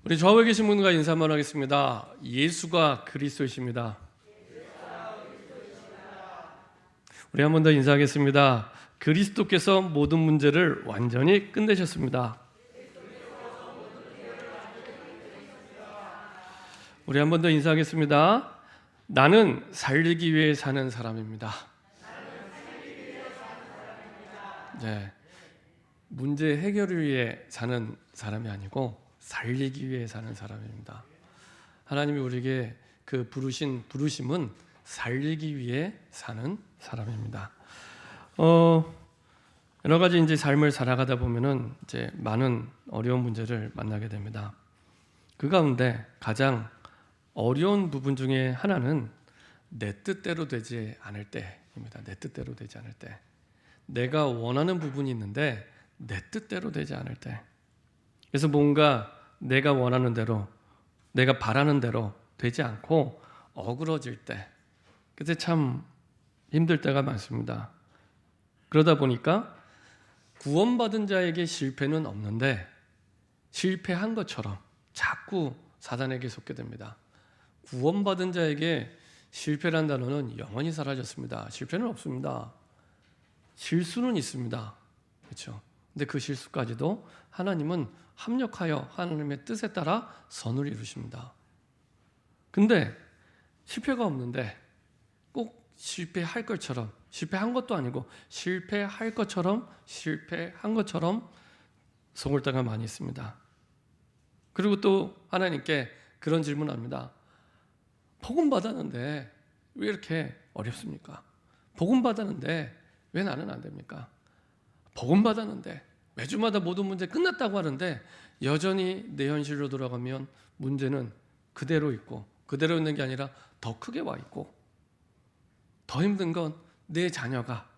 우리 좌우에 계신 분과 인사 한번 하겠습니다. 예수가 그리스도이십니다. 우리 한 번 더 인사하겠습니다. 그리스도께서 모든 문제를 완전히 끝내셨습니다. 우리 한 번 더 인사하겠습니다. 나는 살리기 위해 사는 사람입니다. 네, 문제 해결을 위해 사는 사람이 아니고 살리기 위해 사는 사람입니다. 하나님이 우리에게 그 부르심은 살리기 위해 사는 사람입니다. 여러 가지 이제 삶을 살아가다 보면은 이제 많은 어려운 문제를 만나게 됩니다. 그 가운데 가장 어려운 부분 중에 하나는 내 뜻대로 되지 않을 때입니다. 내 뜻대로 되지 않을 때. 내가 원하는 부분이 있는데 내 뜻대로 되지 않을 때. 그래서 뭔가 내가 원하는 대로, 내가 바라는 대로 되지 않고 어그러질 때, 그때 참 힘들 때가 많습니다. 그러다 보니까 구원받은 자에게 실패는 없는데 실패한 것처럼 자꾸 사단에게 속게 됩니다. 구원받은 자에게 실패란 단어는 영원히 사라졌습니다. 실패는 없습니다. 실수는 있습니다. 그렇죠? 근데 그 실수까지도 하나님은 합력하여 하나님의 뜻에 따라 선을 이루십니다. 근데 실패가 없는데 꼭 실패할 것처럼, 실패한 것도 아니고 실패할 것처럼 실패한 것처럼 속을 때가 많이 있습니다. 그리고 또 하나님께 그런 질문합니다. 복음 받았는데 왜 이렇게 어렵습니까? 복음 받았는데 왜 나는 안 됩니까? 복음 받았는데 매주마다 모든 문제 끝났다고 하는데 여전히 내 현실로 돌아가면 문제는 그대로 있고, 그대로 있는 게 아니라 더 크게 와 있고, 더 힘든 건 내 자녀가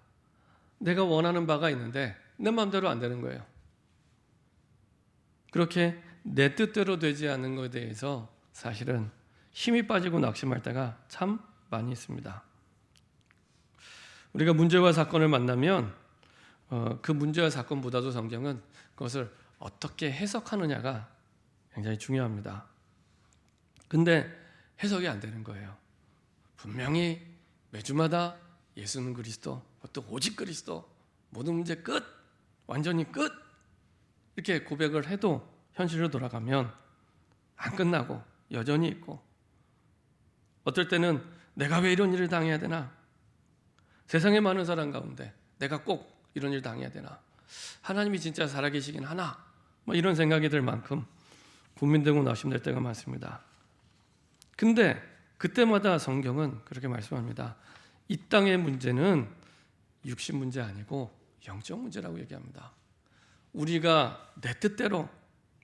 내가 원하는 바가 있는데 내 마음대로 안 되는 거예요. 그렇게 내 뜻대로 되지 않는 것에 대해서 사실은 힘이 빠지고 낙심할 때가 참 많이 있습니다. 우리가 문제와 사건을 만나면 그 문제와 사건보다도 성경은 그것을 어떻게 해석하느냐가 굉장히 중요합니다. 근데 해석이 안 되는 거예요. 분명히 매주마다 예수는 그리스도, 또 오직 그리스도, 모든 문제 끝, 완전히 끝 이렇게 고백을 해도 현실로 돌아가면 안 끝나고 여전히 있고, 어떨 때는 내가 왜 이런 일을 당해야 되나? 세상에 많은 사람 가운데 내가 꼭 이런 일 당해야 되나? 하나님이 진짜 살아계시긴 하나? 뭐 이런 생각이 들 만큼 고민되고 낙심될 때가 많습니다. 근데 그때마다 성경은 그렇게 말씀합니다. 이 땅의 문제는 육신 문제 아니고 영적 문제라고 얘기합니다. 우리가 내 뜻대로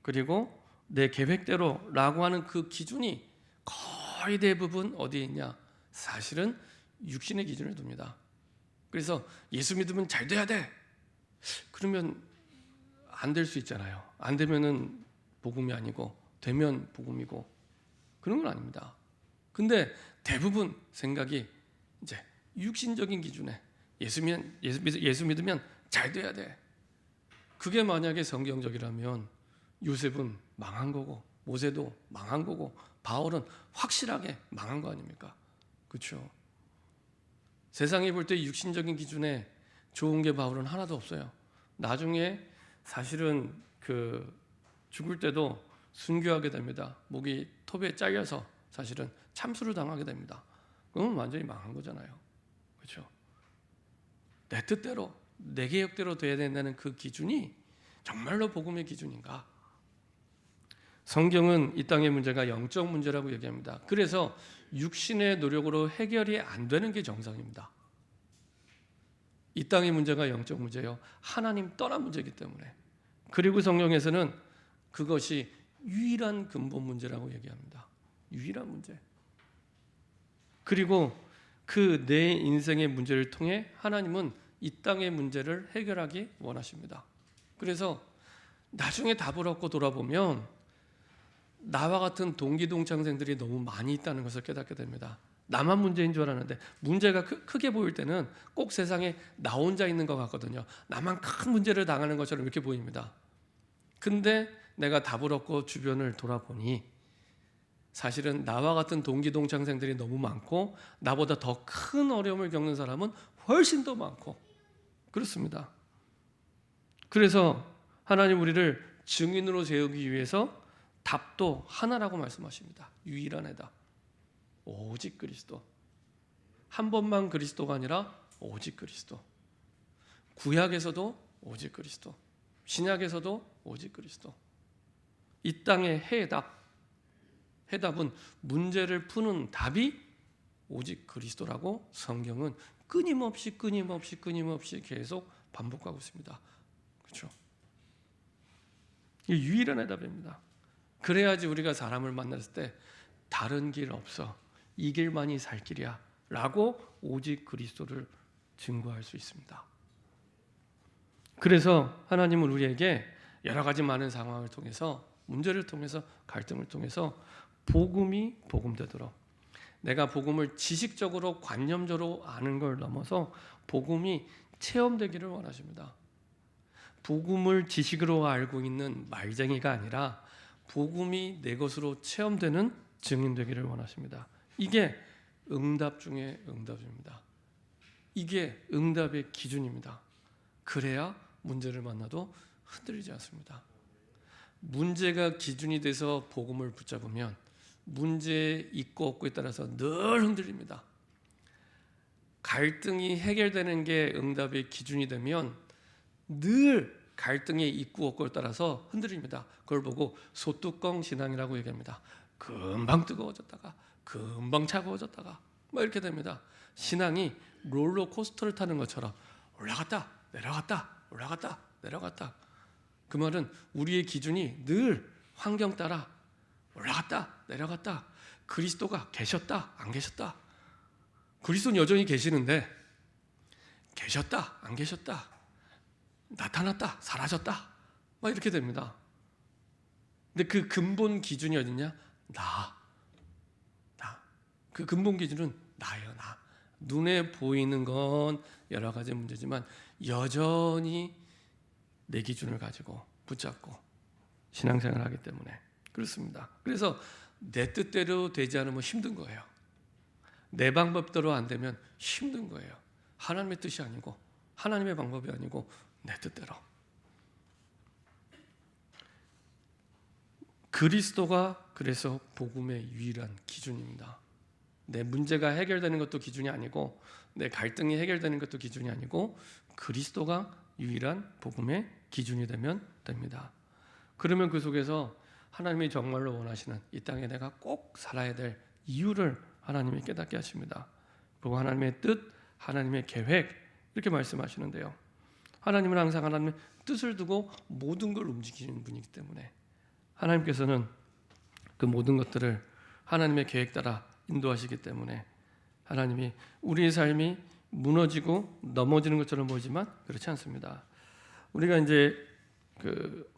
그리고 내 계획대로 라고 하는 그 기준이 거의 대부분 어디에 있냐? 사실은 육신의 기준을 둡니다. 그래서 예수 믿으면 잘 돼야 돼. 그러면 안 될 수 있잖아요. 안 되면은 복음이 아니고 되면 복음이고 그런 건 아닙니다. 근데 대부분 생각이 이제 육신적인 기준에 예수 믿으면 잘 돼야 돼. 그게 만약에 성경적이라면 요셉은 망한 거고 모세도 망한 거고 바울은 확실하게 망한 거 아닙니까? 그렇죠? 세상이 볼 때 육신적인 기준에 좋은 게 바울은 하나도 없어요. 나중에 사실은 그 죽을 때도 순교하게 됩니다. 목이 톱에 잘려서 사실은 참수를 당하게 됩니다. 그건 완전히 망한 거잖아요. 그렇죠? 내 뜻대로, 내 계획대로 돼야 된다는 그 기준이 정말로 복음의 기준인가? 성경은 이 땅의 문제가 영적 문제라고 얘기합니다. 그래서 육신의 노력으로 해결이 안 되는 게 정상입니다. 이 땅의 문제가 영적 문제예요. 하나님 떠난 문제이기 때문에. 그리고 성경에서는 그것이 유일한 근본 문제라고 얘기합니다. 유일한 문제. 그리고 그 내 인생의 문제를 통해 하나님은 이 땅의 문제를 해결하기 원하십니다. 그래서 나중에 답을 얻고 돌아보면 나와 같은 동기동창생들이 너무 많이 있다는 것을 깨닫게 됩니다. 나만 문제인 줄 알았는데 문제가 크게 보일 때는 꼭 세상에 나 혼자 있는 것 같거든요. 나만 큰 문제를 당하는 것처럼 이렇게 보입니다. 근데 내가 답을 얻고 주변을 돌아보니 사실은 나와 같은 동기 동창생들이 너무 많고 나보다 더 큰 어려움을 겪는 사람은 훨씬 더 많고 그렇습니다. 그래서 하나님 우리를 증인으로 세우기 위해서 답도 하나라고 말씀하십니다. 유일한 해답. 오직 그리스도. 한 번만 그리스도가 아니라 오직 그리스도. 구약에서도 오직 그리스도. 신약에서도 오직 그리스도. 이 땅의 해답은 문제를 푸는 답이 오직 그리스도라고 성경은 끊임없이 계속 반복하고 있습니다. 그렇죠? 이 유일한 해답입니다. 그래야지 우리가 사람을 만났을 때 다른 길 없어. 이 길만이 살 길이야 라고 오직 그리스도를 증거할 수 있습니다. 그래서 하나님은 우리에게 여러 가지 많은 상황을 통해서 문제를 통해서 갈등을 통해서 복음이 복음되도록 내가 복음을 지식적으로 관념적으로 아는 걸 넘어서 복음이 체험되기를 원하십니다. 복음을 지식으로 알고 있는 말쟁이가 아니라 복음이 내 것으로 체험되는 증인되기를 원하십니다. 이게 응답 중에 응답입니다. 이게 응답의 기준입니다. 그래야 문제를 만나도 흔들리지 않습니다. 문제가 기준이 돼서 복음을 붙잡으면 문제 있고 없고에 따라서 늘 흔들립니다. 갈등이 해결되는 게 응답의 기준이 되면 늘 갈등이 있고 없고에 따라서 흔들립니다. 그걸 보고 소뚜껑 신앙이라고 얘기합니다. 금방 뜨거워졌다가 금방 차가워졌다가 뭐 이렇게 됩니다. 신앙이 롤러코스터를 타는 것처럼 올라갔다 내려갔다 올라갔다 내려갔다. 그 말은 우리의 기준이 늘 환경 따라 올라갔다 내려갔다. 그리스도가 계셨다 안 계셨다. 그리스도는 여전히 계시는데 계셨다 안 계셨다. 나타났다 사라졌다 막 이렇게 됩니다. 근데 그 근본 기준이 어딨냐? 나. 그 근본 기준은 나예요. 나. 눈에 보이는 건 여러 가지 문제지만 여전히 내 기준을 가지고 붙잡고 신앙생활을 하기 때문에 그렇습니다. 그래서 내 뜻대로 되지 않으면 힘든 거예요. 내 방법대로 안 되면 힘든 거예요. 하나님의 뜻이 아니고 하나님의 방법이 아니고 내 뜻대로. 그리스도가 그래서 복음의 유일한 기준입니다. 내 문제가 해결되는 것도 기준이 아니고 내 갈등이 해결되는 것도 기준이 아니고 그리스도가 유일한 복음의 기준이 되면 됩니다. 그러면 그 속에서 하나님이 정말로 원하시는 이 땅에 내가 꼭 살아야 될 이유를 하나님이 깨닫게 하십니다. 그리고 하나님의 뜻, 하나님의 계획 이렇게 말씀하시는데요. 하나님은 항상 하나님의 뜻을 두고 모든 걸 움직이시는 분이기 때문에 하나님께서는 그 모든 것들을 하나님의 계획 따라 인도하시기 때문에 하나님이 우리의 삶이 무너지고 넘어지는 것처럼 보이지만 그렇지 않습니다. 우리가 이제 그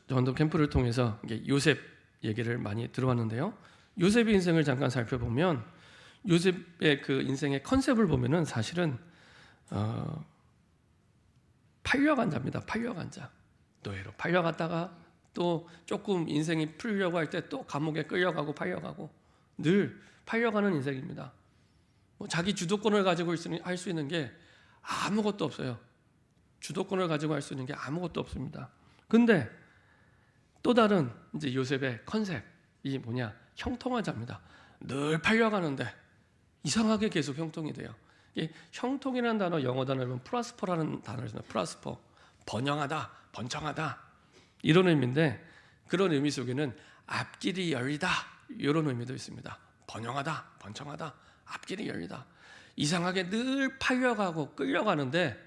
전도 캠프를 통해서 요셉 얘기를 많이 들어왔는데요. 요셉의 인생을 잠깐 살펴보면 요셉의 그 인생의 컨셉을 보면은 사실은 팔려간 자입니다. 팔려간 자. 노예로 팔려갔다가 또 조금 인생이 풀려고 할 때 또 감옥에 끌려가고 팔려가고 늘 팔려가는 인생입니다. 뭐 자기 주도권을 가지고 할 수 있는 게 아무것도 없어요. 주도권을 가지고 할 수 있는 게 아무것도 없습니다. 근데 또 다른 이제 요셉의 컨셉이 뭐냐? 형통한 자입니다. 늘 팔려가는데 이상하게 계속 형통이 돼요. 이 형통이라는 단어 영어 단어는 프라스퍼라는 단어를 씁니다. 프라스퍼. 번영하다, 번창하다 이런 의미인데 그런 의미 속에는 앞길이 열리다 이런 의미도 있습니다. 번영하다, 번창하다, 앞길이 열리다. 이상하게 늘 팔려가고 끌려가는데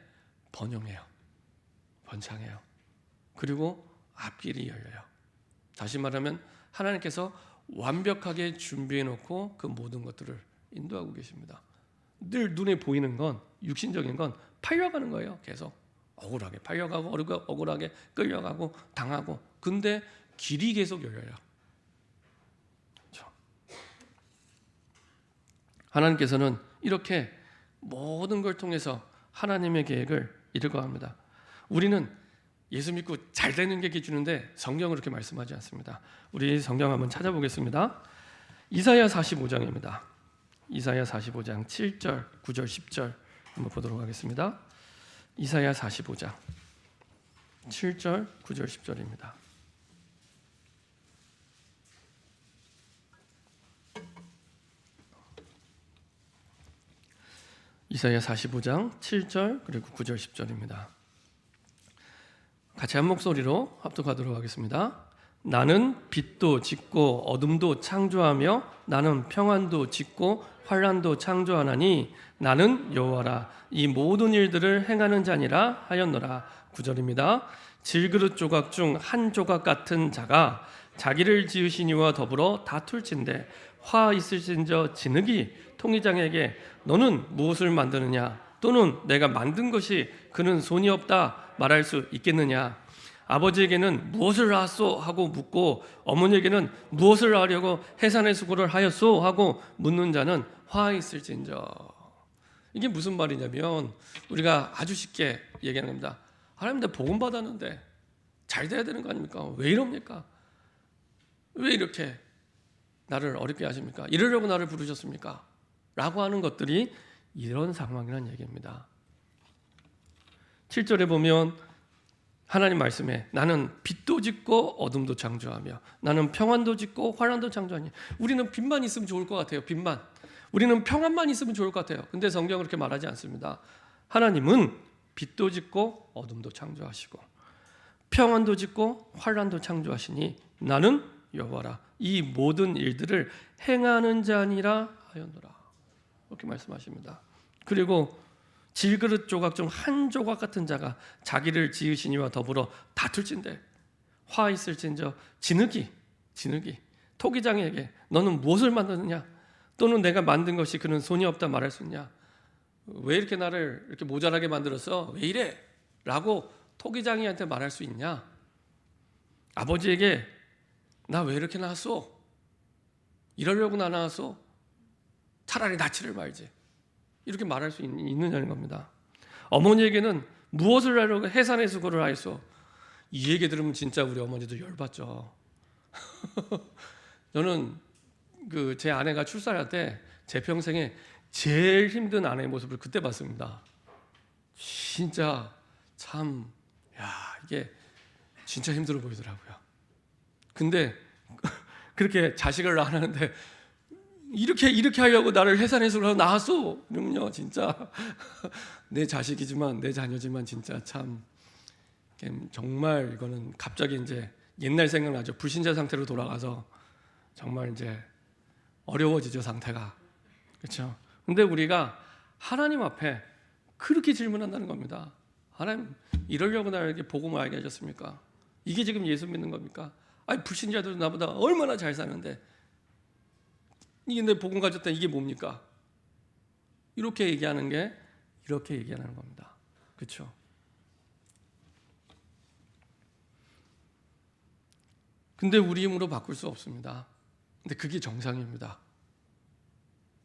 번영해요. 번창해요. 그리고 앞길이 열려요. 다시 말하면 하나님께서 완벽하게 준비해 놓고 그 모든 것들을 인도하고 계십니다. 늘 눈에 보이는 건 육신적인 건 팔려가는 거예요. 계속 억울하게 팔려가고 억울하게 끌려가고 당하고 근데 길이 계속 열려요. 그렇죠? 하나님께서는 이렇게 모든 걸 통해서 하나님의 계획을 이루고 합니다. 우리는 예수 믿고 잘 되는 게 기준인데 성경은 그렇게 말씀하지 않습니다. 우리 성경 한번 찾아보겠습니다. 이사야 45장입니다. 이사야 45장 7절, 9절, 10절 한번 보도록 하겠습니다. 이사야 45장 7절, 9절, 10절입니다. 이사야 45장 7절 그리고 9절 10절입니다. 같이 한 목소리로 합독하도록 하겠습니다. 나는 빛도 짓고 어둠도 창조하며 나는 평안도 짓고 환난도 창조하나니 나는 여호와라 이 모든 일들을 행하는 자니라 하였노라. 9절입니다. 질그릇 조각 중 한 조각 같은 자가 자기를 지으신 이와 더불어 다툴진대 화 있을진저 진흙이 통의장에게 너는 무엇을 만드느냐 또는 내가 만든 것이 그는 손이 없다 말할 수 있겠느냐. 아버지에게는 무엇을 하소 하고 묻고 어머니에게는 무엇을 하려고 해산의 수고를 하였소 하고 묻는 자는 화 있을진저. 이게 무슨 말이냐면 우리가 아주 쉽게 얘기하는 겁니다. 하나님 내 복음 받았는데 잘 돼야 되는 거 아닙니까? 왜 이럽니까? 왜 이렇게 나를 어렵게 하십니까? 이러려고 나를 부르셨습니까? 라고 하는 것들이 이런 상황이라는 얘기입니다. 7절에 보면 하나님 말씀에 나는 빛도 짓고 어둠도 창조하며 나는 평안도 짓고 환난도 창조하니. 우리는 빛만 있으면 좋을 것 같아요. 빛만. 우리는 평안만 있으면 좋을 것 같아요. 근데 성경은 그렇게 말하지 않습니다. 하나님은 빛도 짓고 어둠도 창조하시고 평안도 짓고 환난도 창조하시니 나는 여호와라 이 모든 일들을 행하는 자니라 하였노라. 이렇게 말씀하십니다. 그리고 질그릇 조각 중 한 조각 같은 자가 자기를 지으신 이와 더불어 다툴진대 화 있을진저 진흙이 토기장에게 너는 무엇을 만드느냐 또는 내가 만든 것이 그는 손이 없다 말할 수 있냐. 왜 이렇게 나를 이렇게 모자라게 만들었어? 왜 이래? 라고 토기장이한테 말할 수 있냐. 아버지에게 나 왜 이렇게 낳았어? 이러려고 나 낳았어? 차라리 낳지를 말지. 이렇게 말할 수 있느냐는 겁니다. 어머니에게는 무엇을 하려고 해산의 수고를 하였어? 이 얘기 들으면 진짜 우리 어머니도 열받죠. 저는 제 아내가 출산할 때 제 평생에 제일 힘든 아내의 모습을 그때 봤습니다. 진짜 참 이게 진짜 힘들어 보이더라고요. 근데 그렇게 자식을 낳았는데 이렇게 하려고 나를 해산해서 하고 나왔어. 그러면요 진짜 내 자식이지만 내 자녀지만 진짜 참 정말 이거는 갑자기 이제 옛날 생각나죠. 불신자 상태로 돌아가서 정말 이제 어려워지죠 상태가. 그렇죠? 근데 우리가 하나님 앞에 그렇게 질문한다는 겁니다. 하나님 이러려고 나에게 복음을 알게 하셨습니까? 이게 지금 예수 믿는 겁니까? 아니 불신자들도 나보다 얼마나 잘 사는데 이게 내 복음 가졌다 이게 뭡니까? 이렇게 얘기하는 겁니다. 그렇죠? 근데 우리 힘으로 바꿀 수 없습니다. 근데 그게 정상입니다.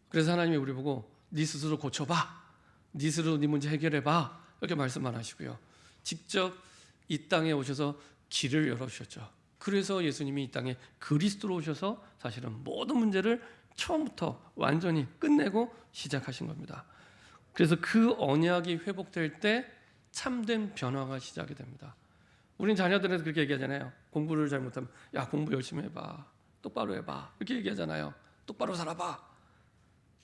그래서 하나님이 우리 보고 네 스스로 고쳐봐. 네 스스로 네 문제 해결해봐. 이렇게 말씀만 하시고요. 직접 이 땅에 오셔서 길을 열어주셨죠. 그래서 예수님이 이 땅에 그리스도로 오셔서 사실은 모든 문제를 처음부터 완전히 끝내고 시작하신 겁니다. 그래서 그 언약이 회복될 때 참된 변화가 시작이 됩니다. 우린 자녀들한테 그렇게 얘기하잖아요. 공부를 잘못하면 야 공부 열심히 해봐. 똑바로 해봐. 이렇게 얘기하잖아요. 똑바로 살아봐.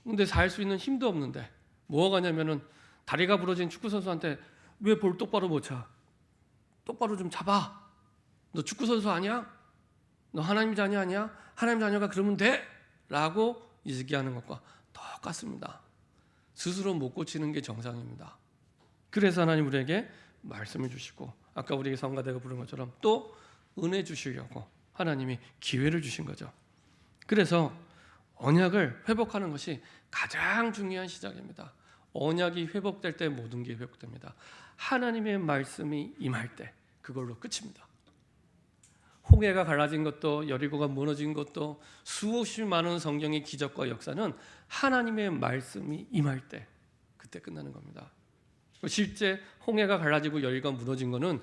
근데 살 수 있는 힘도 없는데 뭐가 가냐면은 다리가 부러진 축구 선수한테 왜 볼 똑바로 못 차? 똑바로 좀 잡아. 너 축구 선수 아니야? 너 하나님 자녀 아니야? 하나님 자녀가 그러면 돼? 라고 얘기하는 것과 똑같습니다. 스스로 못 고치는 게 정상입니다. 그래서 하나님 우리에게 말씀을 주시고 아까 우리 성가대가 부른 것처럼 또 은혜 주시려고 하나님이 기회를 주신 거죠. 그래서 언약을 회복하는 것이 가장 중요한 시작입니다. 언약이 회복될 때 모든 게 회복됩니다. 하나님의 말씀이 임할 때 그걸로 끝입니다. 홍해가 갈라진 것도 여리고가 무너진 것도 수없이 많은 성경의 기적과 역사는 하나님의 말씀이 임할 때 그때 끝나는 겁니다. 실제 홍해가 갈라지고 여리고가 무너진 것은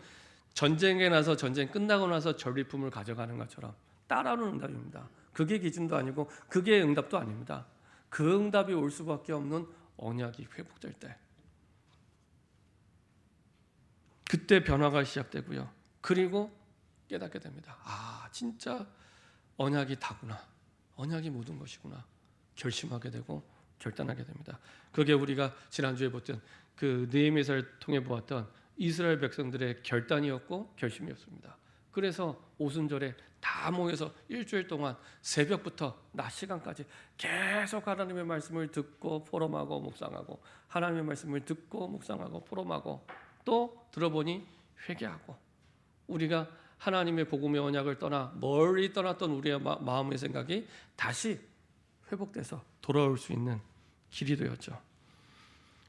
전쟁에 나서 전쟁 끝나고 나서 전리품을 가져가는 것처럼 따라오는 응답입니다. 그게 기준도 아니고 그게 응답도 아닙니다. 그 응답이 올 수밖에 없는 언약이 회복될 때, 그때 변화가 시작되고요. 그리고 깨닫게 됩니다. 아, 진짜 언약이 다구나. 언약이 모든 것이구나. 결심하게 되고 결단하게 됩니다. 그게 우리가 지난주에 봤던 그 느헤미야를 통해 보았던 이스라엘 백성들의 결단이었고 결심이었습니다. 그래서 오순절에 다 모여서 일주일 동안 새벽부터 낮 시간까지 계속 하나님의 말씀을 듣고 포럼하고 묵상하고, 하나님의 말씀을 듣고 묵상하고 포럼하고, 또 들어보니 회개하고, 우리가 하나님의 복음의 언약을 떠나 멀리 떠났던 우리의 마음의 생각이 다시 회복돼서 돌아올 수 있는 길이 되었죠.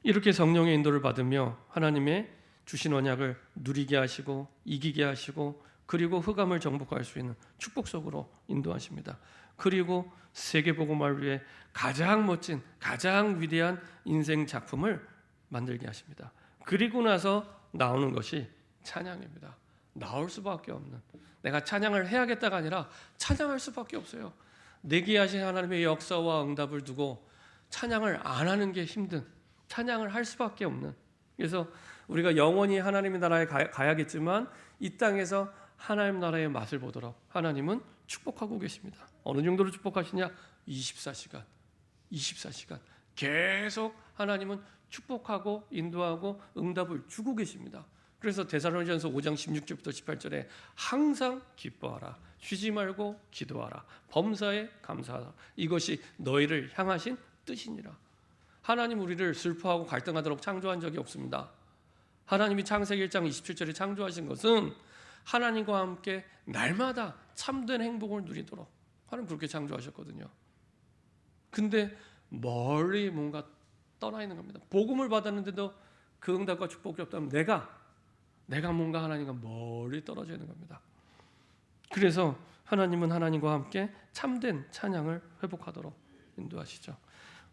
이렇게 성령의 인도를 받으며 하나님의 주신 언약을 누리게 하시고 이기게 하시고, 그리고 흑암을 정복할 수 있는 축복 속으로 인도하십니다. 그리고 세계복음화를 위해 가장 멋진, 가장 위대한 인생 작품을 만들게 하십니다. 그리고 나서 나오는 것이 찬양입니다. 나올 수밖에 없는, 내가 찬양을 해야겠다가 아니라 찬양할 수밖에 없어요. 내게 하신 하나님의 역사와 응답을 두고 찬양을 안 하는 게 힘든, 찬양을 할 수밖에 없는. 그래서 우리가 영원히 하나님의 나라에 가야겠지만 이 땅에서 하나님 나라의 맛을 보도록 하나님은 축복하고 계십니다. 어느 정도로 축복하시냐? 24시간 계속 하나님은 축복하고 인도하고 응답을 주고 계십니다. 그래서 데살로니가전서 5장 16절부터 18절에 항상 기뻐하라, 쉬지 말고 기도하라, 범사에 감사하라, 이것이 너희를 향하신 뜻이니라. 하나님 우리를 슬퍼하고 갈등하도록 창조한 적이 없습니다. 하나님이 창세기 1장 27절에 창조하신 것은 하나님과 함께 날마다 참된 행복을 누리도록 하나님 그렇게 창조하셨거든요. 근데 멀리 뭔가 떠나 있는 겁니다. 복음을 받았는데도 그 응답과 축복이 없다면 내가 뭔가 하나님과 멀리 떨어져 있는 겁니다. 그래서 하나님은 하나님과 함께 참된 찬양을 회복하도록 인도하시죠.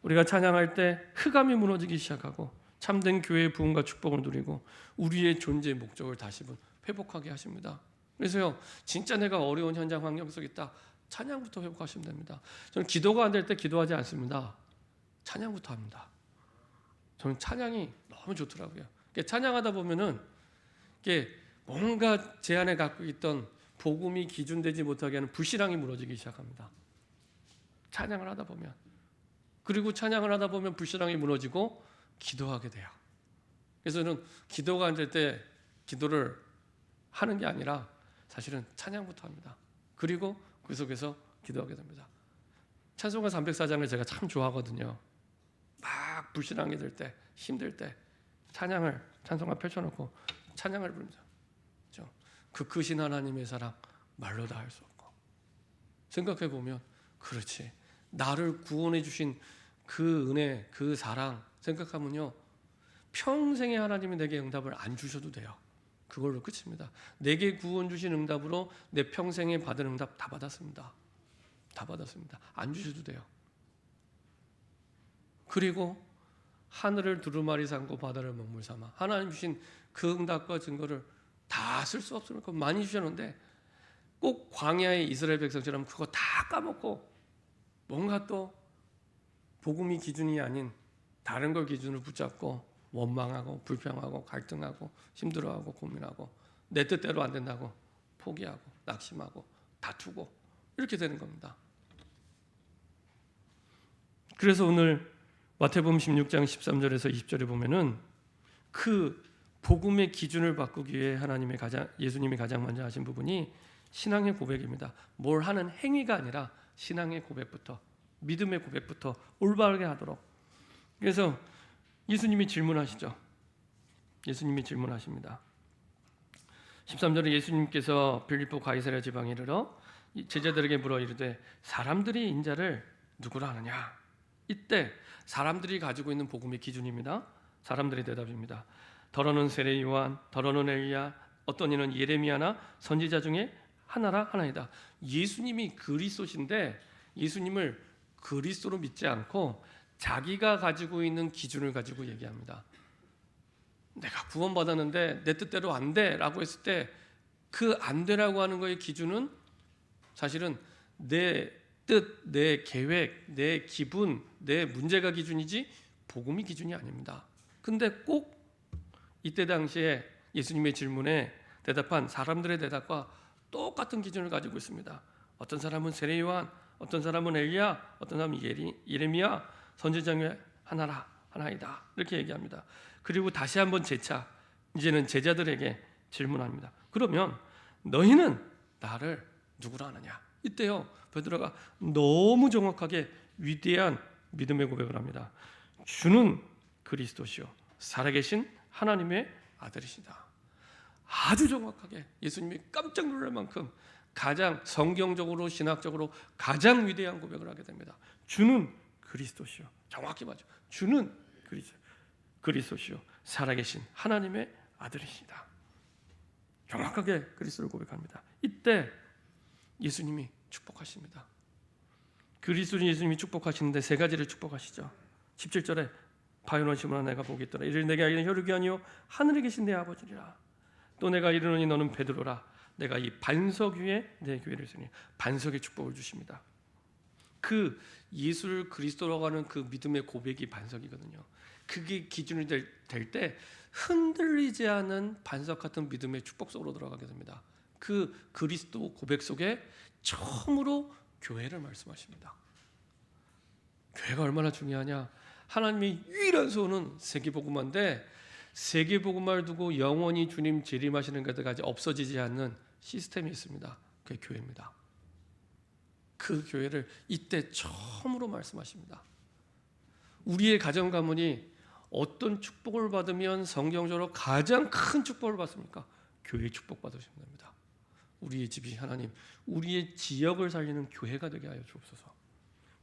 우리가 찬양할 때 흑암이 무너지기 시작하고 참된 교회의 부흥과 축복을 누리고 우리의 존재의 목적을 다시 회복하게 하십니다. 그래서요, 진짜 내가 어려운 현장 환경 속에 있다, 찬양부터 회복하시면 됩니다. 저는 기도가 안 될 때 기도하지 않습니다. 찬양부터 합니다. 저는 찬양이 너무 좋더라고요. 찬양하다 보면은 이게 뭔가 제 안에 갖고 있던 복음이 기준되지 못하게 하는 불신앙이 무너지기 시작합니다. 찬양을 하다 보면. 그리고 찬양을 하다 보면 불신앙이 무너지고 기도하게 돼요. 그래서 저는 기도가 안 될 때 기도를 하는 게 아니라 사실은 찬양부터 합니다. 그리고 그 속에서 기도하게 됩니다. 찬송가 304장을 제가 참 좋아하거든요. 막 불신앙이 들 때, 힘들 때 찬송가 펼쳐놓고 찬양을 부릅니다. 그렇죠? 그 크신 하나님의 사랑 말로 다 할 수 없고. 생각해 보면 그렇지, 나를 구원해 주신 그 은혜, 그 사랑 생각하면요, 평생에 하나님이 내게 응답을 안 주셔도 돼요. 그걸로 끝입니다. 내게 구원 주신 응답으로 내 평생에 받은 응답 다 받았습니다. 다 받았습니다. 안 주셔도 돼요. 그리고 하늘을 두루마리 삼고 바다를 먹물 삼아, 하나님 주신 그 응답과 증거를 다 쓸 수 없으니까 많이 주셨는데 꼭 광야의 이스라엘 백성처럼 그거 다 까먹고 뭔가 또 복음이 기준이 아닌 다른 걸 기준으로 붙잡고 원망하고 불평하고 갈등하고 힘들어하고 고민하고 내 뜻대로 안 된다고 포기하고 낙심하고 다투고 이렇게 되는 겁니다. 그래서 오늘 마태복음 16장 13절에서 20절에 보면은 그 복음의 기준을 바꾸기 위해 예수님이 가장 먼저 하신 부분이 신앙의 고백입니다. 뭘 하는 행위가 아니라 신앙의 고백부터, 믿음의 고백부터 올바르게 하도록. 그래서 예수님이 질문하시죠. 예수님이 질문하십니다. 13절에 예수님께서 빌립보 가이사랴 지방에 이르러 제자들에게 물어 이르되 사람들이 인자를 누구라 하느냐. 이때 사람들이 가지고 있는 복음의 기준입니다. 사람들의 대답입니다. 더러는 세례 요한, 더러는 엘리야, 어떤 이는 예레미야나 선지자 중에 하나이다. 예수님이 그리스도신데 예수님을 그리스도로 믿지 않고 자기가 가지고 있는 기준을 가지고 얘기합니다. 내가 구원받았는데 내 뜻대로 안 돼라고 했을 때 그 안 되라고 하는 거의 기준은 사실은 내 뜻, 내 계획, 내 기분, 내 문제가 기준이지 복음이 기준이 아닙니다. 근데 꼭 이때 당시에 예수님의 질문에 대답한 사람들의 대답과 똑같은 기준을 가지고 있습니다. 어떤 사람은 세례 요한, 어떤 사람은 엘리야, 어떤 사람은 예레미야, 선지자 중에 하나이다 이렇게 얘기합니다. 그리고 다시 한번 재차 이제는 제자들에게 질문합니다. 그러면 너희는 나를 누구로 아느냐? 이때요 베드로가 너무 정확하게 위대한 믿음의 고백을 합니다. 주는 그리스도시요 살아계신 하나님의 아들이시다. 아주 정확하게 예수님이 깜짝 놀랄 만큼 가장 성경적으로 신학적으로 가장 위대한 고백을 하게 됩니다. 주는 그리스도시요. 정확히 맞죠. 주는 그리스도시요 살아계신 하나님의 아들이시다. 정확하게 그리스도를 고백합니다. 이때 예수님이 축복하십니다. 그리스도 예수님이 축복하시는데 세 가지를 축복하시죠. 17절에 바요는 시므나 내가 복이 있더라. 이를 내게 알기는 혈육이 아니요 하늘에 계신 내 아버지니라. 또 내가 이르노니 너는 베드로라. 내가 이 반석 위에 내 교회를 세우니. 반석의 축복을 주십니다. 그 예수를 그리스도라고 하는 그 믿음의 고백이 반석이거든요. 그게 기준이 될 때 흔들리지 않은 반석 같은 믿음의 축복 속으로 들어가게 됩니다. 그 그리스도 고백 속에 처음으로 교회를 말씀하십니다. 교회가 얼마나 중요하냐? 하나님의 유일한 소원은 세계복음화인데 세계복음화를 두고 영원히 주님 재림하시는 것까지 없어지지 않는 시스템이 있습니다. 그게 교회입니다. 그 교회를 이때 처음으로 말씀하십니다. 우리의 가정 가문이 어떤 축복을 받으면 성경적으로 가장 큰 축복을 받습니까? 교회 축복 받으시면 됩니다. 우리의 집이 하나님, 우리의 지역을 살리는 교회가 되게 하여 주옵소서.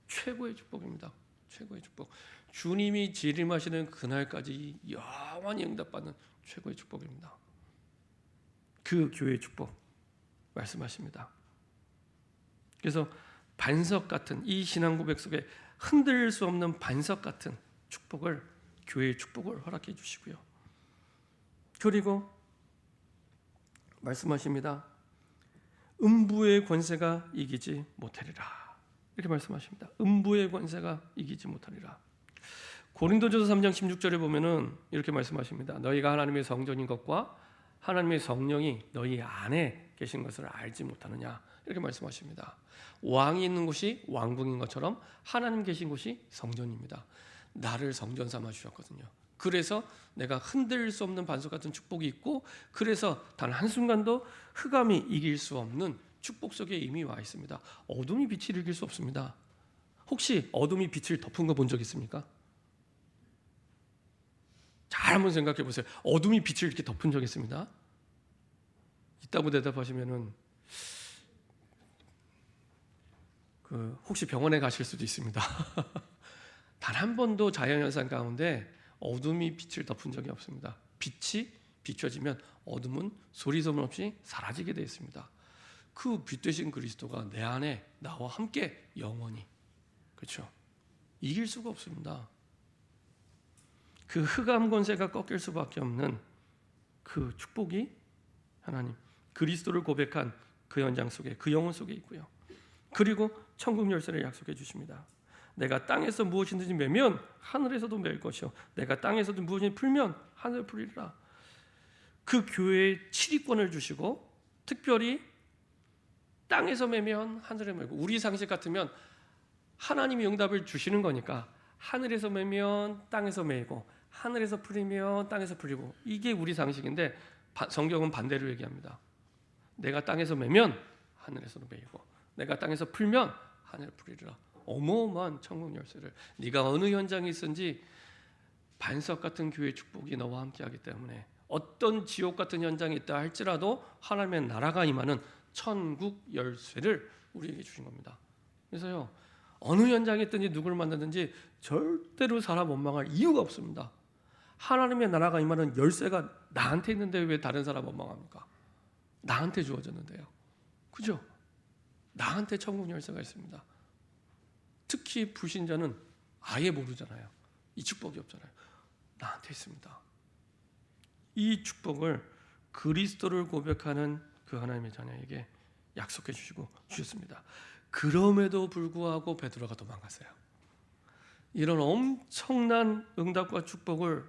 최고의 축복입니다. 최고의 축복. 주님이 재림하시는 그날까지 영원히 응답받는 최고의 축복입니다. 그 교회의 축복 말씀하십니다. 그래서 반석 같은 이 신앙 고백 속에 흔들릴 수 없는 반석 같은 축복을 교회의 축복을 허락해 주시고요. 그리고 말씀하십니다. 음부의 권세가 이기지 못하리라. 이렇게 말씀하십니다. 음부의 권세가 이기지 못하리라. 고린도전서 3장 16절에 보면은 이렇게 말씀하십니다. 너희가 하나님의 성전인 것과 하나님의 성령이 너희 안에 계신 것을 알지 못하느냐. 이렇게 말씀하십니다. 왕이 있는 곳이 왕궁인 것처럼 하나님 계신 곳이 성전입니다. 나를 성전 삼아 주셨거든요. 그래서 내가 흔들릴 수 없는 반석 같은 축복이 있고 그래서 단 한순간도 흑암이 이길 수 없는 축복 속에 이미 와 있습니다. 어둠이 빛을 이길 수 없습니다. 혹시 어둠이 빛을 덮은 거 본 적 있습니까? 잘 한번 생각해 보세요. 어둠이 빛을 이렇게 덮은 적 있습니다. 있다고 대답하시면은 혹시 병원에 가실 수도 있습니다. 단 한 번도 자연현상 가운데 어둠이 빛을 덮은 적이 없습니다. 빛이 비춰지면 어둠은 소리 소문 없이 사라지게 되어 있습니다. 그 빛 되신 그리스도가 내 안에 나와 함께 영원히 그렇죠. 이길 수가 없습니다. 그 흑암 권세가 꺾일 수밖에 없는 그 축복이 하나님 그리스도를 고백한 그 현장 속에 그 영혼 속에 있고요. 그리고 천국 열쇠를 약속해 주십니다. 내가 땅에서 무엇이든지 매면 하늘에서도 맬 것이요 내가 땅에서도 무엇이든지 풀면 하늘에 풀리리라. 그 교회에 치리권을 주시고 특별히 땅에서 매면 하늘에 매고 우리 상식 같으면 하나님이 응답을 주시는 거니까 하늘에서 매면 땅에서 매고 하늘에서 풀리면 땅에서 풀리고 이게 우리 상식인데 성경은 반대로 얘기합니다. 내가 땅에서 매면 하늘에서도 매이고 내가 땅에서 풀면 하늘에 풀리리라. 어마어마한 천국 열쇠를 네가 어느 현장에 있든지 반석 같은 교회의 축복이 너와 함께하기 때문에 어떤 지옥 같은 현장에 있다 할지라도 하나님의 나라가 임하는 천국 열쇠를 우리에게 주신 겁니다. 그래서요 어느 현장에 있든지 누구를 만나든지 절대로 사람 원망할 이유가 없습니다. 하나님의 나라가 임하는 열쇠가 나한테 있는데 왜 다른 사람 원망합니까? 나한테 주어졌는데요. 그죠? 나한테 천국 열쇠가 있습니다. 특히 불신자는 아예 모르잖아요. 이 축복이 없잖아요. 나한테 있습니다. 이 축복을 그리스도를 고백하는 그 하나님의 자녀에게 약속해 주시고 주셨습니다. 그럼에도 불구하고 베드로가 도망갔어요. 이런 엄청난 응답과 축복을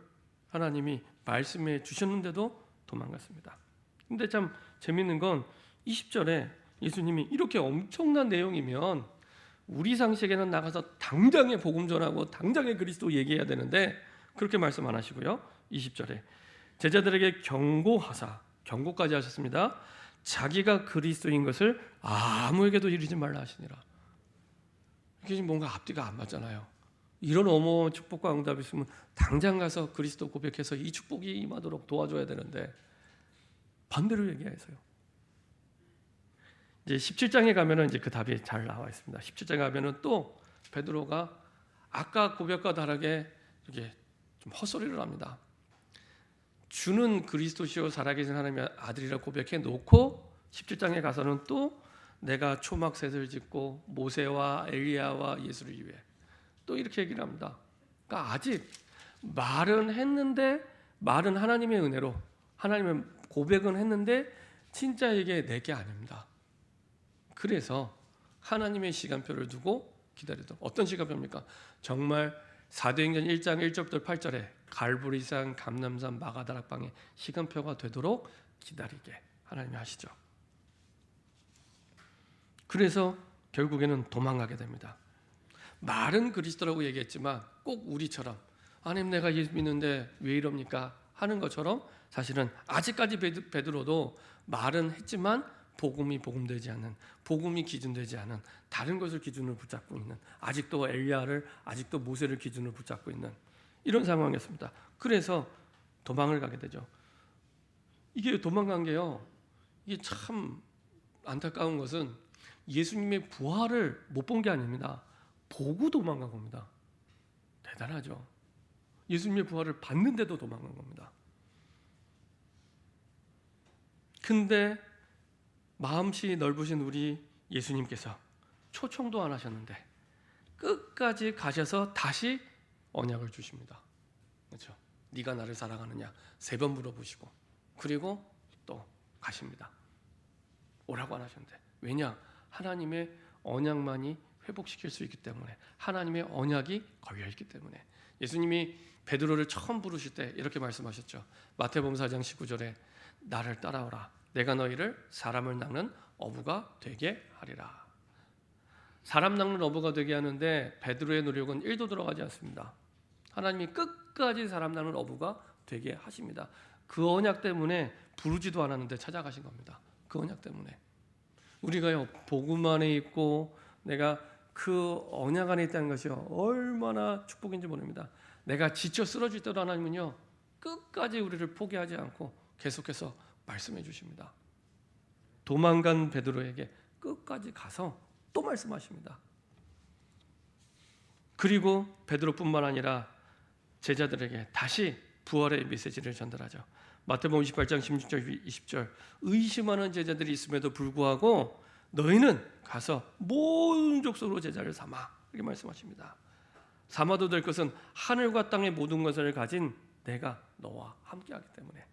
하나님이 말씀해 주셨는데도 도망갔습니다. 근데 참 재밌는 건 20절에 예수님이 이렇게 엄청난 내용이면 우리 상식에는 나가서 당장에 복음 전하고 당장에 그리스도 얘기해야 되는데 그렇게 말씀 안 하시고요. 20절에 제자들에게 경고하사, 경고까지 하셨습니다. 자기가 그리스도인 것을 아무에게도 이르지 말라 하시니라. 이게 지금 뭔가 앞뒤가 안 맞잖아요. 이런 어마어마한 축복과 응답이 있으면 당장 가서 그리스도 고백해서 이 축복이 임하도록 도와줘야 되는데 반대로 얘기해서요. 이제 17장에 가면은 이제 그 답이 잘 나와 있습니다. 17장에 가면은 또 베드로가 아까 고백과 다르게 이렇게 좀 헛소리를 합니다. 주는 그리스도시요 살아계신 하나님의 아들이라 고백해 놓고 17장에 가서는 또 내가 초막셋을 짓고 모세와 엘리야와 예수를 위해 또 이렇게 얘기를 합니다. 그러니까 아직 말은 했는데 말은 하나님의 은혜로 하나님의 고백은 했는데 진짜 이게 내게 아닙니다. 그래서 하나님의 시간표를 두고 기다리도록. 어떤 시간표입니까? 정말 사도행전 1장 1절부터 8절에 갈보리산, 감람산, 마가다락방의 시간표가 되도록 기다리게 하나님이 하시죠. 그래서 결국에는 도망가게 됩니다. 말은 그리스도라고 얘기했지만 꼭 우리처럼 하나님 내가 예수 믿는데 왜 이럽니까? 하는 것처럼 사실은 아직까지 베드로도 말은 했지만 복음이 복음되지 않은, 복음이 기준되지 않은 다른 것을 기준으로 붙잡고 있는, 아직도 엘리야를, 아직도 모세를 기준으로 붙잡고 있는 이런 상황이었습니다. 그래서 도망을 가게 되죠. 이게 도망간 게요, 이게 참 안타까운 것은 예수님의 부활을 못 본 게 아닙니다. 보고 도망간 겁니다. 대단하죠. 예수님의 부활을 봤는데도 도망간 겁니다. 근데 마음씨 넓으신 우리 예수님께서 초청도 안 하셨는데 끝까지 가셔서 다시 언약을 주십니다. 그렇죠? 네가 나를 사랑하느냐 3번 물어보시고 그리고 또 가십니다. 오라고 안 하셨는데 왜냐? 하나님의 언약만이 회복시킬 수 있기 때문에, 하나님의 언약이 걸려있기 때문에. 예수님이 베드로를 처음 부르실 때 이렇게 말씀하셨죠. 마태복음 4장 19절에 나를 따라오라. 내가 너희를 사람을 낚는 어부가 되게 하리라. 사람 낚는 어부가 되게 하는데 베드로의 노력은 1도 들어가지 않습니다. 하나님이 끝까지 사람 낚는 어부가 되게 하십니다. 그 언약 때문에 부르지도 않았는데 찾아가신 겁니다. 그 언약 때문에. 우리가요, 복음 안에 있고 내가 그 언약 안에 있다는 것이 얼마나 축복인지 모릅니다. 내가 지쳐 쓰러질 때도 하나님은요, 끝까지 우리를 포기하지 않고 계속해서 말씀해 주십니다. 도망간 베드로에게 끝까지 가서 또 말씀하십니다. 그리고 베드로뿐만 아니라 제자들에게 다시 부활의 메시지를 전달하죠. 마태복음 28장 16절 20절 의심하는 제자들이 있음에도 불구하고 너희는 가서 모든 족속으로 제자를 삼아 이렇게 말씀하십니다. 삼아도 될 것은 하늘과 땅의 모든 것을 가진 내가 너와 함께하기 때문에.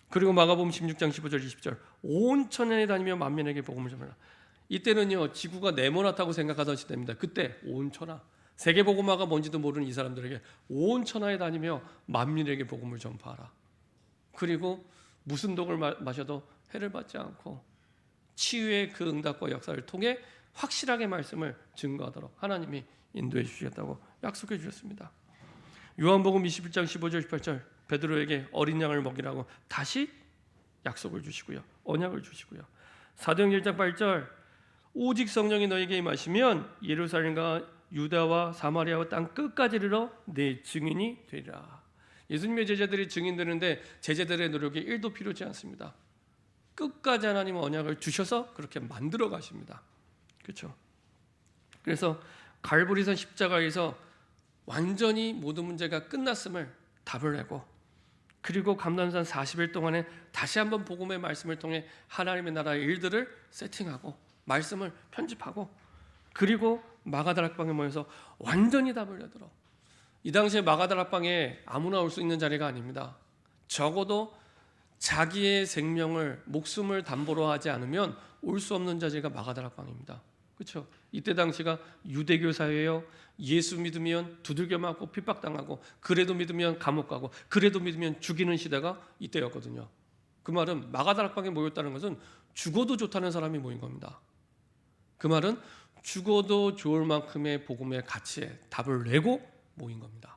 그리고 마가복음 16장 15절 20절 온 천하에 다니며 만민에게 복음을 전하라. 이때는요 지구가 네모나다고 생각하던 시대입니다. 그때 온 천하, 세계복음화가 뭔지도 모르는 이 사람들에게 온 천하에 다니며 만민에게 복음을 전파하라. 그리고 무슨 독을 마셔도 해를 받지 않고 치유의 그 응답과 역사를 통해 확실하게 말씀을 증거하도록 하나님이 인도해 주시겠다고 약속해 주셨습니다. 요한복음 21장 15절 18절 베드로에게 어린 양을 먹이라고 다시 약속을 주시고요. 언약을 주시고요. 사도행전 1장 8절 오직 성령이 너에게 임하시면 예루살렘과 유다와 사마리아와 땅 끝까지 이르러 내 증인이 되리라. 예수님의 제자들이 증인되는데 제자들의 노력이 1도 필요치 않습니다. 끝까지 하나님 언약을 주셔서 그렇게 만들어 가십니다. 그렇죠? 그래서 갈보리산 십자가에서 완전히 모든 문제가 끝났음을 답을 내고, 그리고 감람산 40일 동안에 다시 한번 복음의 말씀을 통해 하나님의 나라의 일들을 세팅하고 말씀을 편집하고, 그리고 마가다락방에 모여서 완전히 답을 내도록. 이 당시에 마가다락방에 아무나 올 수 있는 자리가 아닙니다. 적어도 자기의 생명을 목숨을 담보로 하지 않으면 올 수 없는 자리가 마가다락방입니다. 그렇죠? 이때 당시가 유대교 사회예요. 예수 믿으면 두들겨 맞고 핍박당하고, 그래도 믿으면 감옥 가고, 그래도 믿으면 죽이는 시대가 이때였거든요. 그 말은 마가다락방에 모였다는 것은 죽어도 좋다는 사람이 모인 겁니다. 그 말은 죽어도 좋을 만큼의 복음의 가치에 답을 내고 모인 겁니다.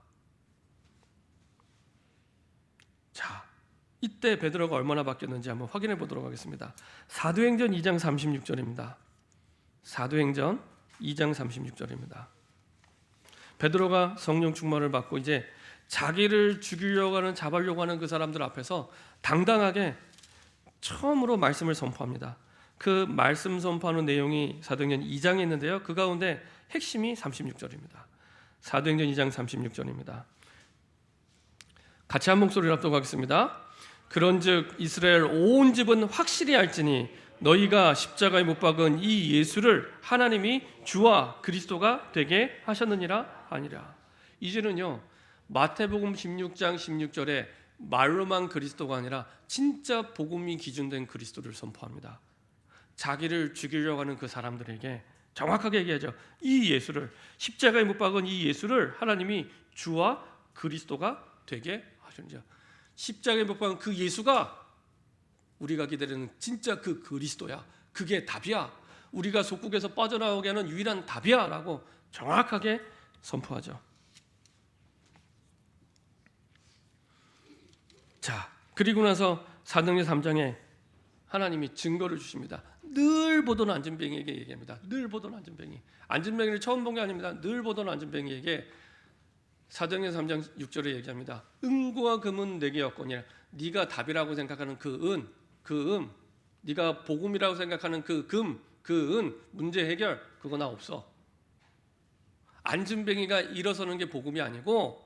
자, 이때 베드로가 얼마나 바뀌었는지 한번 확인해 보도록 하겠습니다. 사도행전 2장 36절입니다. 사도행전 2장 36절입니다. 베드로가 성령 충만을 받고 이제 자기를 죽이려고 하는, 잡으려고 하는 그 사람들 앞에서 당당하게 처음으로 말씀을 선포합니다. 그 말씀 선포하는 내용이 사도행전 2장에 있는데요, 그 가운데 핵심이 36절입니다. 사도행전 2장 36절입니다. 같이 한 목소리로 합독하겠습니다. 그런즉 이스라엘 온 집은 확실히 알지니 너희가 십자가에 못 박은 이 예수를 하나님이 주와 그리스도가 되게 하셨느니라 아니라. 이제는요, 마태복음 16장 16절에 말로만 그리스도가 아니라 진짜 복음이 기준된 그리스도를 선포합니다. 자기를 죽이려고 하는 그 사람들에게 정확하게 얘기하죠. 이 예수를, 십자가에 못 박은 이 예수를 하나님이 주와 그리스도가 되게 하셨느니라. 십자가에 못 박은 그 예수가 우리가 기다리는 진짜 그 그리스도야. 그게 답이야. 우리가 속국에서 빠져나오게 하는 유일한 답이야 라고 정확하게 선포하죠. 자, 그리고 나서 사도행전 3장에 하나님이 증거를 주십니다. 늘 보던 안진뱅이에게 얘기합니다. 늘 보던 안진뱅이. 안진뱅이를 처음 본 게 아닙니다. 늘 보던 안진뱅이에게 사도행전 3장 6절에 얘기합니다. 은과 금은 내게 없거니와. 네가 답이라고 생각하는 그 네가 복음이라고 생각하는 그 은, 문제 해결 그거 나 없어. 안진뱅이가 일어서는 게 복음이 아니고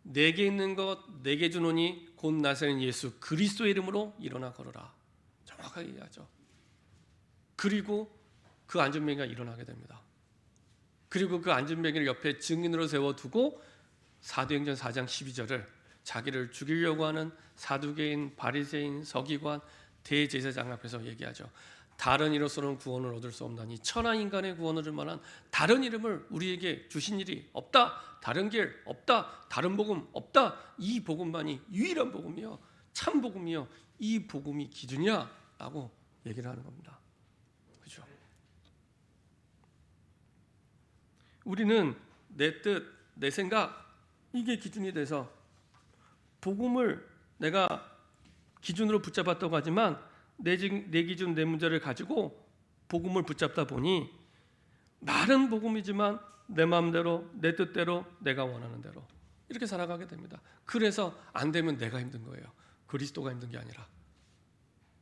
내게 있는 것 내게 주노니 곧 나사렛 예수 그리스도의 이름으로 일어나 걸어라. 정확하게 얘기하죠. 그리고 그 안진뱅이가 일어나게 됩니다. 그리고 그 안진뱅이를 옆에 증인으로 세워두고 사도행전 4장 12절을 자기를 죽이려고 하는 사두개인, 바리새인, 서기관, 대제사장 앞에서 얘기하죠. 다른 이로서는 구원을 얻을 수 없나니 천하 인간의 구원을 얻을 만한 다른 이름을 우리에게 주신 일이 없다. 다른 길 없다. 다른 복음 없다. 이 복음만이 유일한 복음이요, 참 복음이요, 이 복음이 기준이야 라고 얘기를 하는 겁니다. 그렇죠? 우리는 내 뜻, 내 생각 이게 기준이 돼서 복음을 내가 기준으로 붙잡았다고 하지만 내 기준, 내 문제를 가지고 복음을 붙잡다 보니 말은 복음이지만 내 마음대로, 내 뜻대로, 내가 원하는 대로 이렇게 살아가게 됩니다. 그래서 안 되면 내가 힘든 거예요. 그리스도가 힘든 게 아니라.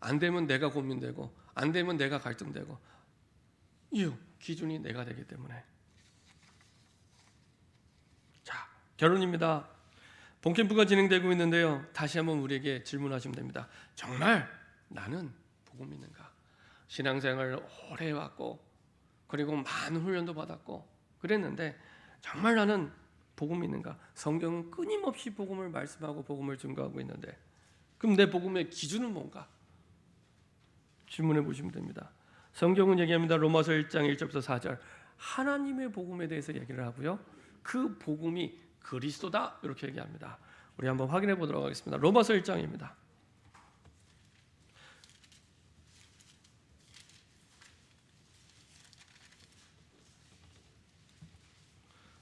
안 되면 내가 고민되고, 안 되면 내가 갈등되고, 이유, 기준이 내가 되기 때문에. 자, 결론입니다. 본캠프가 진행되고 있는데요, 다시 한번 우리에게 질문하시면 됩니다. 정말 나는 복음 믿는가? 신앙생활을 오래 해왔고 그리고 많은 훈련도 받았고 그랬는데 정말 나는 복음 믿는가? 성경은 끊임없이 복음을 말씀하고 복음을 증거하고 있는데 그럼 내 복음의 기준은 뭔가? 질문해 보시면 됩니다. 성경은 얘기합니다. 로마서 1장 1절부터 4절 하나님의 복음에 대해서 얘기를 하고요, 그 복음이 그리스도다 이렇게 얘기합니다. 우리 한번 확인해 보도록 하겠습니다. 로마서 1장입니다.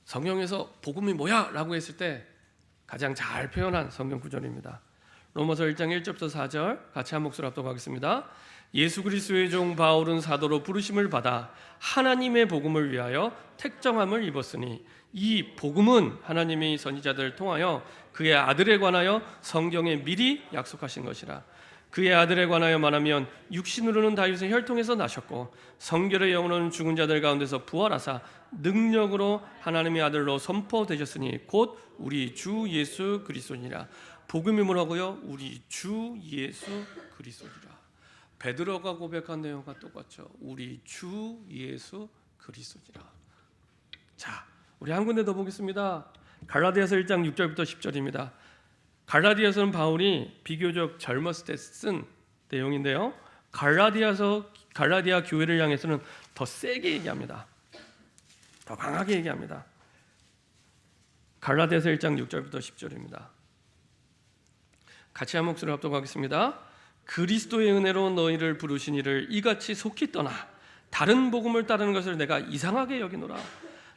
성경에서 복음이 뭐야? 라고 했을 때 가장 잘 표현한 성경 구절입니다. 로마서 1장 1절부터 4절 같이 한 목소리 합독하겠습니다. 예수 그리스도의 종 바울은 사도로 부르심을 받아 하나님의 복음을 위하여 택정함을 입었으니 이 복음은 하나님이 선지자들을 통하여 그의 아들에 관하여 성경에 미리 약속하신 것이라. 그의 아들에 관하여 말하면 육신으로는 다윗의 혈통에서 나셨고 성결의 영으로는 죽은 자들 가운데서 부활하사 능력으로 하나님의 아들로 선포되셨으니 곧 우리 주 예수 그리스도니라. 복음이 뭐라고요? 우리 주 예수 그리스도니라. 베드로가 고백한 내용과 똑같죠. 우리 주 예수 그리스도니라. 자, 우리 한 군데 더 보겠습니다. 갈라디아서 1장 6절부터 10절입니다. 갈라디아서는 바울이 비교적 젊었을 때 쓴 내용인데요. 갈라디아 교회를 향해서는 더 세게 얘기합니다. 더 강하게 얘기합니다. 갈라디아서 1장 6절부터 10절입니다. 같이 한 목소리로 합독하겠습니다. 그리스도의 은혜로 너희를 부르신 이를 이같이 속히 떠나 다른 복음을 따르는 것을 내가 이상하게 여기노라.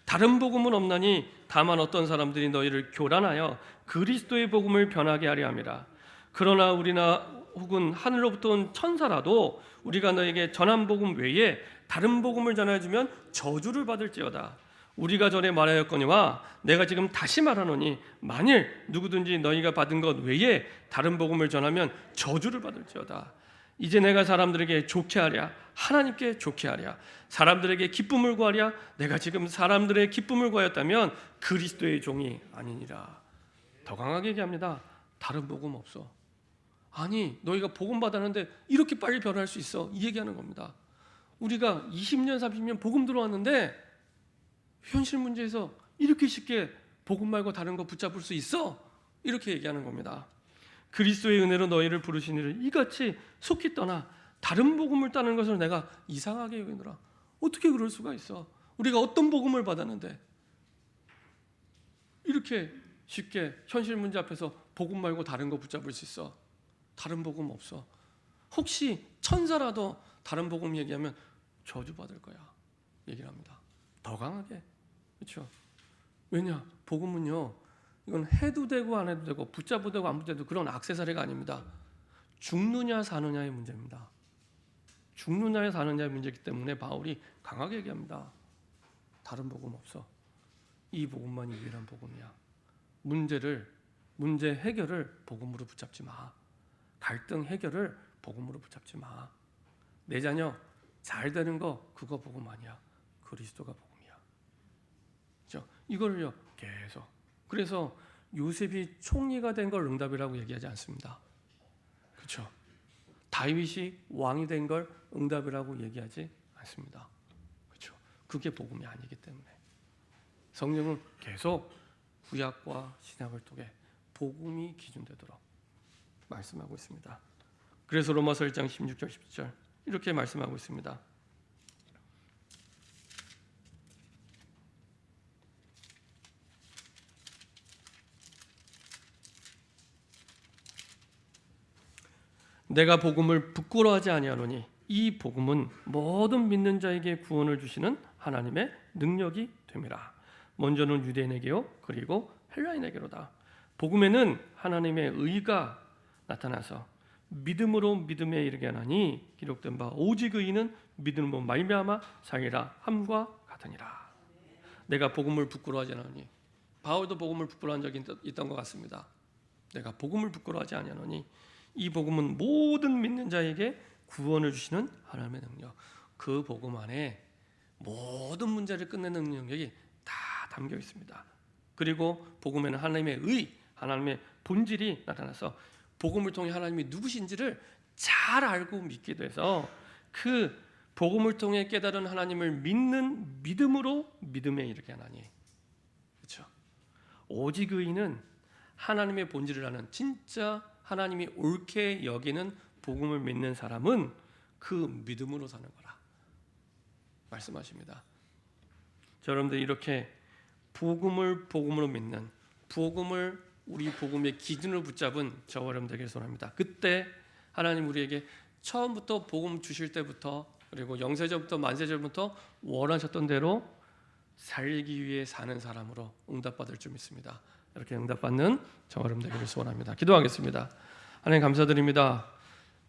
다른 복음은 없나니 다만 어떤 사람들이 너희를 교란하여 그리스도의 복음을 변하게 하려 함이라. 그러나 우리나 혹은 하늘로부터 온 천사라도 우리가 너에게 전한 복음 외에 다른 복음을 전해주면 저주를 받을지어다. 우리가 전에 말하였거니와 내가 지금 다시 말하노니 만일 누구든지 너희가 받은 것 외에 다른 복음을 전하면 저주를 받을지어다. 이제 내가 사람들에게 좋게 하랴 하나님께 좋게 하랴 사람들에게 기쁨을 구하랴 내가 지금 사람들의 기쁨을 구하였다면 그리스도의 종이 아니니라. 더 강하게 얘기합니다. 다른 복음 없어. 아니 너희가 복음 받았는데 이렇게 빨리 변할 수 있어, 이 얘기하는 겁니다. 우리가 20년 30년 복음 들어왔는데 현실 문제에서 이렇게 쉽게 복음 말고 다른 거 붙잡을 수 있어? 이렇게 얘기하는 겁니다. 그리스도의 은혜로 너희를 부르신 이를 이같이 속히 떠나 다른 복음을 따르는 것을 내가 이상하게 여기노라. 어떻게 그럴 수가 있어? 우리가 어떤 복음을 받았는데 이렇게 쉽게 현실 문제 앞에서 복음 말고 다른 거 붙잡을 수 있어? 다른 복음 없어. 혹시 천사라도 다른 복음 얘기하면 저주받을 거야 얘기를 합니다. 더 강하게. 그렇죠? 왜냐? 복음은요, 이건 해도 되고 안 해도 되고 붙잡아도 되고 안 붙잡아도 되고 그런 액세서리가 아닙니다. 죽느냐 사느냐의 문제입니다. 죽느냐 사느냐의 문제이기 때문에 바울이 강하게 얘기합니다. 다른 복음 없어. 이 복음만이 유일한 복음이야. 문제 해결을 복음으로 붙잡지 마. 갈등 해결을 복음으로 붙잡지 마. 내 자녀 잘 되는 거 그거 복음 아니야. 그리스도가 복음이야. 그렇죠? 이걸요 계속. 그래서 요셉이 총리가 된 걸 응답이라고 얘기하지 않습니다. 그렇죠? 다윗이 왕이 된 걸 응답이라고 얘기하지 않습니다. 그렇죠? 그게 복음이 아니기 때문에 성경은 계속 구약과 신약을 통해 복음이 기준되도록 말씀하고 있습니다. 그래서 로마서 1장 16절 17절 이렇게 말씀하고 있습니다. 내가 복음을 부끄러워하지 아니하노니 이 복음은 모든 믿는 자에게 구원을 주시는 하나님의 능력이 됨이라. 먼저는 유대인에게요 그리고 헬라인에게로다. 복음에는 하나님의 의가 나타나서 믿음으로 믿음에 이르게 하나니 기록된 바 오직 의인은 믿음으로 말미암아 살리라 함과 같으니라. 내가 복음을 부끄러워하지 않으니, 바울도 복음을 부끄러워한 적이 있던 것 같습니다. 내가 복음을 부끄러워하지 아니하노니 이 복음은 모든 믿는 자에게 구원을 주시는 하나님의 능력. 그 복음 안에 모든 문제를 끝내는 능력이 다 담겨 있습니다. 그리고 복음에는 하나님의 의, 하나님의 본질이 나타나서 복음을 통해 하나님이 누구신지를 잘 알고 믿게 돼서 그 복음을 통해 깨달은 하나님을 믿는 믿음으로 믿음에 이르게 하나니. 그렇죠? 오직 의인은 하나님의 본질을 아는, 진짜 하나님이 옳게 여기는 복음을 믿는 사람은 그 믿음으로 사는 거라 말씀하십니다. 여러분들 이렇게 복음으로 믿는, 복음을 우리 복음의 기준으로 붙잡은 저와 여러분들에게 소원합니다. 그때 하나님 우리에게 처음부터 복음 주실 때부터 그리고 영세전부터 만세전부터 원하셨던 대로 살기 위해 사는 사람으로 응답받을 줄 믿습니다. 이렇게 응답받는 저와 여러분들에게 소원합니다. 기도하겠습니다. 하나님 감사드립니다.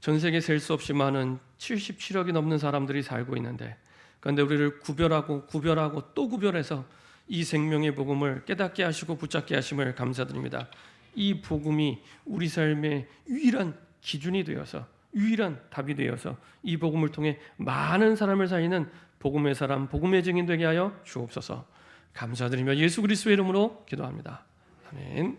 전 세계 셀 수 없이 많은 77억이 넘는 사람들이 살고 있는데, 그런데 우리를 구별하고 또 구별해서 이 생명의 복음을 깨닫게 하시고 붙잡게 하심을 감사드립니다. 이 복음이 우리 삶의 유일한 기준이 되어서, 유일한 답이 되어서 이 복음을 통해 많은 사람을 살리는 복음의 사람, 복음의 증인 되게 하여 주옵소서. 감사드리며 예수 그리스도의 이름으로 기도합니다. 아멘.